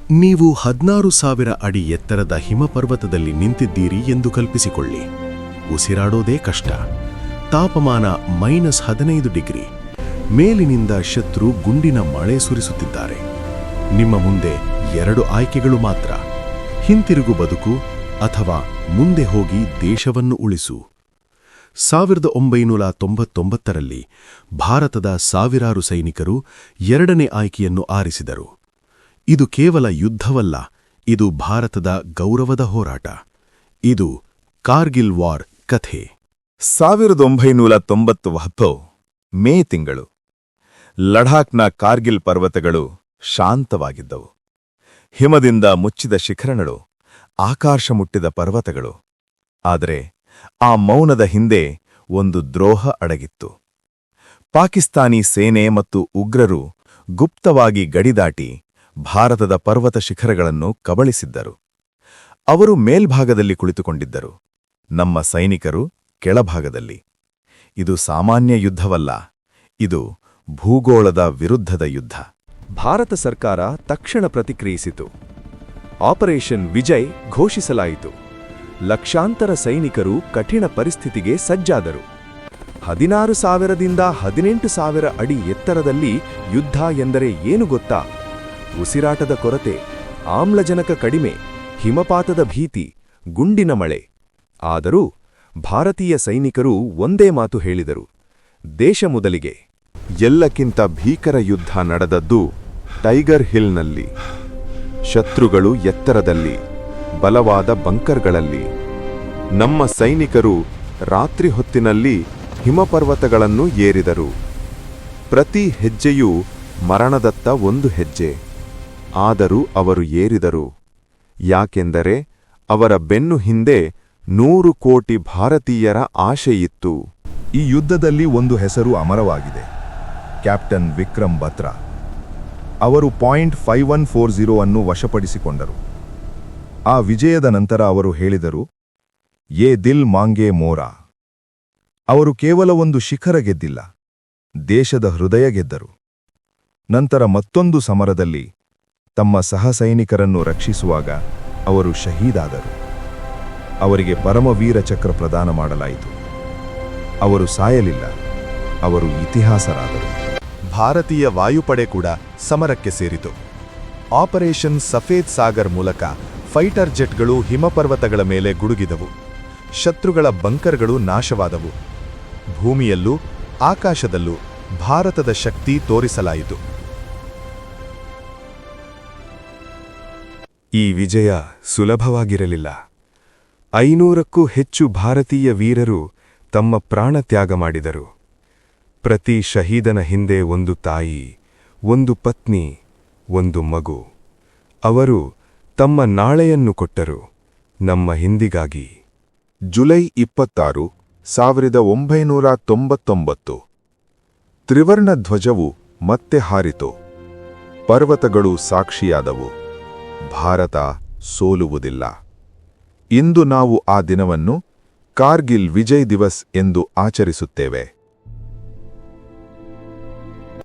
ನೀವು 16,000 ಅಡಿ ಎತ್ತರದ ಹಿಮಪರ್ವತದಲ್ಲಿ ನಿಂತಿದ್ದೀರಿ ಎಂದು ಕಲ್ಪಿಸಿಕೊಳ್ಳಿ. ಉಸಿರಾಡೋದೇ ಕಷ್ಟ. ತಾಪಮಾನ -15 ಡಿಗ್ರಿ. ಮೇಲಿನಿಂದ ಶತ್ರು ಗುಂಡಿನ ಮಳೆ ಸುರಿಸುತ್ತಿದ್ದಾರೆ. ನಿಮ್ಮ ಮುಂದೆ 2 ಆಯ್ಕೆಗಳು ಮಾತ್ರ: ಹಿಂತಿರುಗು ಬದುಕು ಅಥವಾ ಮುಂದೆ ಹೋಗಿ ದೇಶವನ್ನು ಉಳಿಸು. 1999ರಲ್ಲಿ ಭಾರತದ ಸಾವಿರಾರು ಸೈನಿಕರು 2ನೇ ಆಯ್ಕೆಯನ್ನು ಆರಿಸಿದರು. ಇದು ಕೇವಲ ಯುದ್ಧವಲ್ಲ, ಇದು ಭಾರತದ ಗೌರವದ ಹೋರಾಟ. ಇದು ಕಾರ್ಗಿಲ್ ವಾರ್ ಕಥೆ. 1999 ಮೇ ತಿಂಗಳು. ಲಡಾಖ್ನ ಕಾರ್ಗಿಲ್ ಪರ್ವತಗಳು ಶಾಂತವಾಗಿದ್ದವು. ಹಿಮದಿಂದ ಮುಚ್ಚಿದ ಶಿಖರಗಳು, ಆಕಾಶ ಮುಟ್ಟಿದ ಪರ್ವತಗಳು. ಆದರೆ ಆ ಮೌನದ ಹಿಂದೆ ಒಂದು ದ್ರೋಹ ಅಡಗಿತ್ತು. ಪಾಕಿಸ್ತಾನಿ ಸೇನೆ ಮತ್ತು ಉಗ್ರರು ಗುಪ್ತವಾಗಿ ಗಡಿದಾಟಿ ಭಾರತದ ಪರ್ವತ ಶಿಖರಗಳನ್ನು ಕಬಳಿಸಿದ್ದರು. ಅವರು ಮೇಲ್ಭಾಗದಲ್ಲಿ ಕುಳಿತುಕೊಂಡಿದ್ದರು, ನಮ್ಮ ಸೈನಿಕರು ಕೆಳಭಾಗದಲ್ಲಿ. ಇದು ಸಾಮಾನ್ಯ ಯುದ್ಧವಲ್ಲ, ಇದು ಭೂಗೋಳದ ವಿರುದ್ಧದ ಯುದ್ಧ. ಭಾರತ ಸರ್ಕಾರ ತಕ್ಷಣ ಪ್ರತಿಕ್ರಿಯಿಸಿತು. ಆಪರೇಷನ್ ವಿಜಯ್ ಘೋಷಿಸಲಾಯಿತು. ಲಕ್ಷಾಂತರ ಸೈನಿಕರು ಕಠಿಣ ಪರಿಸ್ಥಿತಿಗೆ ಸಜ್ಜಾದರು. 16,000ದಿಂದ 18,000 ಅಡಿ ಎತ್ತರದಲ್ಲಿ ಯುದ್ಧ ಎಂದರೆ ಏನು ಗೊತ್ತಾ? ಉಸಿರಾಟದ ಕೊರತೆ, ಆಮ್ಲಜನಕ ಕಡಿಮೆ, ಹಿಮಪಾತದ ಭೀತಿ, ಗುಂಡಿನ ಮಳೆ. ಆದರೂ ಭಾರತೀಯ ಸೈನಿಕರು ಒಂದೇ ಮಾತು ಹೇಳಿದರು: ದೇಶ ಮೊದಲಿಗೆ. ಎಲ್ಲಕ್ಕಿಂತ ಭೀಕರ ಯುದ್ಧ ನಡೆದದ್ದು ಟೈಗರ್ ಹಿಲ್ನಲ್ಲಿ. ಶತ್ರುಗಳು ಎತ್ತರದಲ್ಲಿ, ಬಲವಾದ ಬಂಕರ್ಗಳಲ್ಲಿ. ನಮ್ಮ ಸೈನಿಕರು ರಾತ್ರಿ ಹೊತ್ತಿನಲ್ಲಿ ಹಿಮಪರ್ವತಗಳನ್ನು ಏರಿದರು. ಪ್ರತಿ ಹೆಜ್ಜೆಯೂ ಮರಣದತ್ತ ಒಂದು ಹೆಜ್ಜೆ. ಆದರೂ ಅವರು ಏರಿದರು. ಯಾಕೆಂದರೆ ಅವರ ಬೆನ್ನು ಹಿಂದೆ 100 ಕೋಟಿ ಭಾರತೀಯರ ಆಶೆಯಿತ್ತು. ಈ ಯುದ್ಧದಲ್ಲಿ ಒಂದು ಹೆಸರು ಅಮರವಾಗಿದೆ: ಕ್ಯಾಪ್ಟನ್ ವಿಕ್ರಮ್ ಬತ್ರಾ. ಅವರು .5140 ಅನ್ನು ವಶಪಡಿಸಿಕೊಂಡರು. ಆ ವಿಜಯದ ನಂತರ ಅವರು ಹೇಳಿದರು, ಯೇ ದಿಲ್ ಮಾಂಗೆ ಮೋರಾ. ಅವರು ಕೇವಲ ಒಂದು ಶಿಖರ ಗೆದ್ದಿಲ್ಲ, ದೇಶದ ಹೃದಯ ಗೆದ್ದರು. ನಂತರ ಮತ್ತೊಂದು ಸಮರದಲ್ಲಿ ತಮ್ಮ ಸಹಸೈನಿಕರನ್ನು ರಕ್ಷಿಸುವಾಗ ಅವರು ಶಹೀದಾದರು. ಅವರಿಗೆ ಪರಮವೀರ ಚಕ್ರ ಪ್ರದಾನ ಮಾಡಲಾಯಿತು. ಅವರು ಸಾಯಲಿಲ್ಲ, ಅವರು ಇತಿಹಾಸರಾದರು. ಭಾರತೀಯ ವಾಯುಪಡೆ ಕೂಡ ಸಮರಕ್ಕೆ ಸೇರಿತು. ಆಪರೇಷನ್ ಸಫೇದ್ ಸಾಗರ್ ಮೂಲಕ ಫೈಟರ್ ಜೆಟ್ಗಳು ಹಿಮಪರ್ವತಗಳ ಮೇಲೆ ಗುಡುಗಿದವು. ಶತ್ರುಗಳ ಬಂಕರ್ಗಳು ನಾಶವಾದವು. ಭೂಮಿಯಲ್ಲೂ ಆಕಾಶದಲ್ಲೂ ಭಾರತದ ಶಕ್ತಿ ತೋರಿಸಲಾಯಿತು. ಈ ವಿಜಯ ಸುಲಭವಾಗಿರಲಿಲ್ಲ. 500ಕ್ಕೂ ಹೆಚ್ಚು ಭಾರತೀಯ ವೀರರು ತಮ್ಮ ಪ್ರಾಣ ತ್ಯಾಗ ಮಾಡಿದರು. ಪ್ರತಿ ಶಹೀದನ ಹಿಂದೆ ಒಂದು ತಾಯಿ, ಒಂದು ಪತ್ನಿ, ಒಂದು ಮಗು. ಅವರು ತಮ್ಮ ನಾಳೆಯನ್ನು ಕೊಟ್ಟರು, ನಮ್ಮ ಹಿಂದಿಗಾಗಿ. ಜುಲೈ 26, 1999. ತ್ರಿವರ್ಣ ಧ್ವಜವು ಮತ್ತೆ ಹಾರಿತು. ಪರ್ವತಗಳು ಸಾಕ್ಷಿಯಾದವು: ಭಾರತ ಸೋಲುವುದಿಲ್ಲ. ಇಂದು ನಾವು ಆ ದಿನವನ್ನು ಕಾರ್ಗಿಲ್ ವಿಜಯ್ ದಿವಸ್ ಎಂದು ಆಚರಿಸುತ್ತೇವೆ.